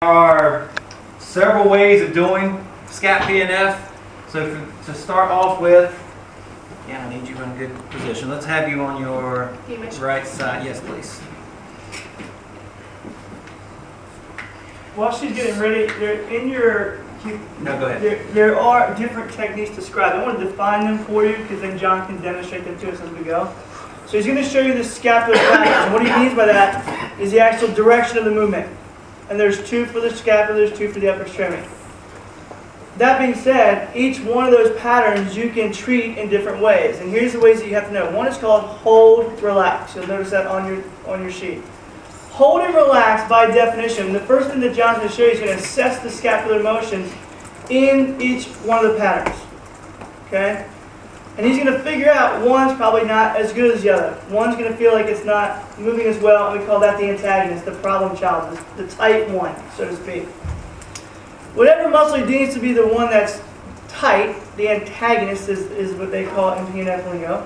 There are several ways of doing SCAP PNF. So to start off with, I need you in a good position. Let's have you on your right side. Yes, please. While she's getting ready, No, go ahead. there are different techniques described. I want to define them for you because then John can demonstrate them to us as we go. So he's going to show you the scapular pattern. And what he means by that is the actual direction of the movement. And there's two for the scapula, there's two for the upper extremity. That being said, each one of those patterns you can treat in different ways. And here's the ways that you have to know. One is called hold, relax. You'll notice that on your sheet. Hold and relax, by definition, the first thing that John's going to show you is going to assess the scapular motion in each one of the patterns. Okay? And he's going to figure out one's probably not as good as the other. One's going to feel like it's not moving as well, and we call that the antagonist, the problem child, the tight one, so to speak. Whatever muscle he deems to be the one that's tight, the antagonist is what they call it in PNF lingo,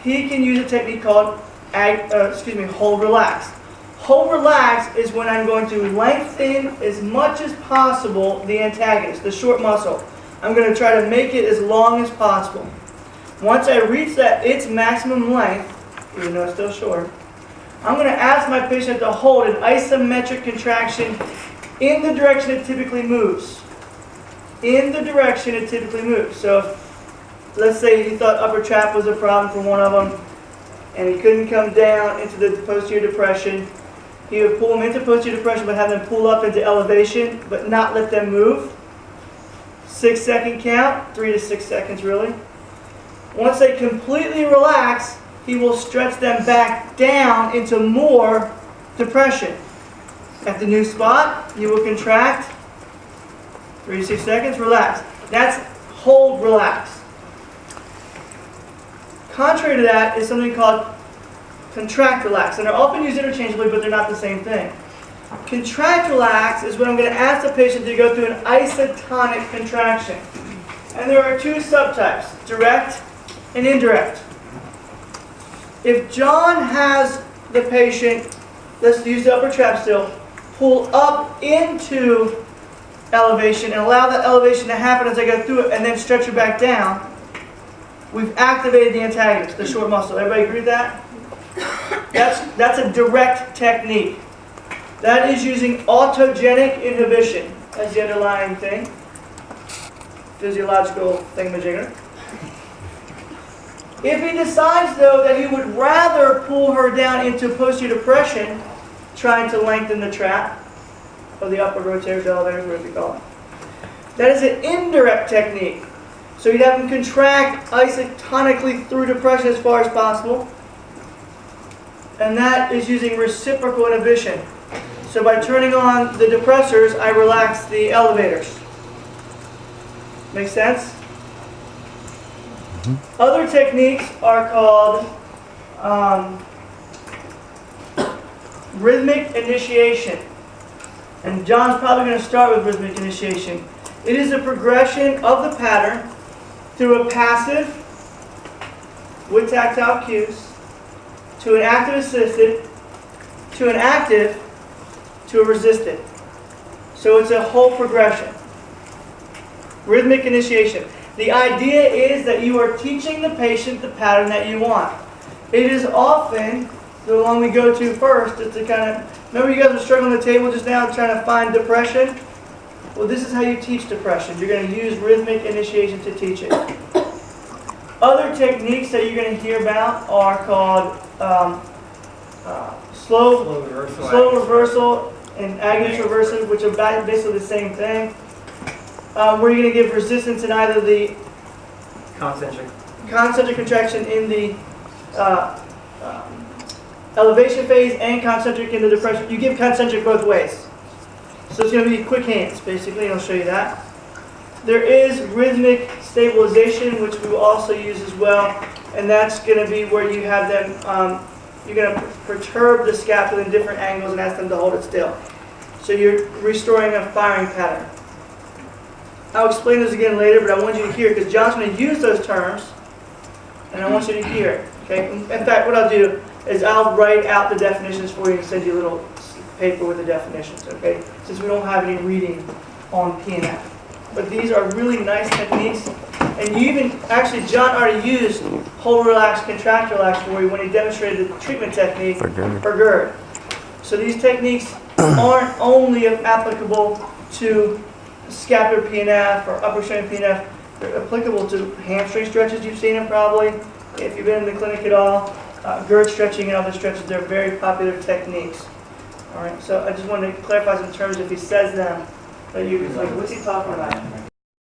he can use a technique called hold relax. Hold relax is when I'm going to lengthen as much as possible the antagonist, the short muscle. I'm going to try to make it as long as possible. Once I reach its maximum length, even though it's still short, I'm going to ask my patient to hold an isometric contraction in the direction it typically moves. In the direction it typically moves. So let's say he thought upper trap was a problem for one of them, and he couldn't come down into the posterior depression. He would pull them into posterior depression, but have them pull up into elevation, but not let them move. 6-second count, 3 to 6 seconds really. Once they completely relax, he will stretch them back down into more depression. At the new spot, you will contract, 3 to 6 seconds, relax. That's hold, relax. Contrary to that is something called contract, relax. And they're often used interchangeably, but they're not the same thing. Contract, relax is when I'm going to ask the patient to go through an isotonic contraction. And there are two subtypes, direct and indirect. If John has the patient, let's use the upper trap still, pull up into elevation and allow that elevation to happen as I go through it and then stretch it back down, we've activated the antagonist, the short muscle. Everybody agree with that? That's a direct technique. That is using autogenic inhibition as the underlying thing. Physiological thingamajigger. If he decides, though, that he would rather pull her down into posterior depression, trying to lengthen the trap, or the upper rotators, elevators, whatever you call it, that is an indirect technique. So you'd have him contract isotonically through depression as far as possible. And that is using reciprocal inhibition. So by turning on the depressors, I relax the elevators. Make sense? Mm-hmm. Other techniques are called rhythmic initiation. And John's probably going to start with rhythmic initiation. It is a progression of the pattern through a passive with tactile cues to an active assisted to an active to a resisted. So it's a whole progression. Rhythmic initiation. The idea is that you are teaching the patient the pattern that you want. It is often the one we go to first is to kind of, remember you guys were struggling at the table just now trying to find depression? Well, this is how you teach depression. You're going to use rhythmic initiation to teach it. Other techniques that you're going to hear about are called slow reversal and agonist reversal, which are basically the same thing. Where you're going to give resistance in either the concentric contraction in the elevation phase and concentric in the depression. You give concentric both ways. So it's going to be quick hands, basically, and I'll show you that. There is rhythmic stabilization, which we will also use as well, and that's going to be where you have them, you're going to perturb the scapula in different angles and ask them to hold it still. So you're restoring a firing pattern. I'll explain this again later, but I want you to hear, because John's going to use those terms, and I want you to hear. Okay? In fact, what I'll do is I'll write out the definitions for you and send you a little paper with the definitions, okay? Since we don't have any reading on PNF. But these are really nice techniques. And you even, actually, John already used hold, relax, contract, relax for you when he demonstrated the treatment technique for GERD. So these techniques aren't only applicable to scapular PNF or upper extremity PNF. They're applicable to hamstring stretches. You've seen them probably if you've been in the clinic at all. GERD stretching and other stretches, they're very popular techniques. All right, so I just wanted to clarify some terms if he says them, that you like, what's he talking about?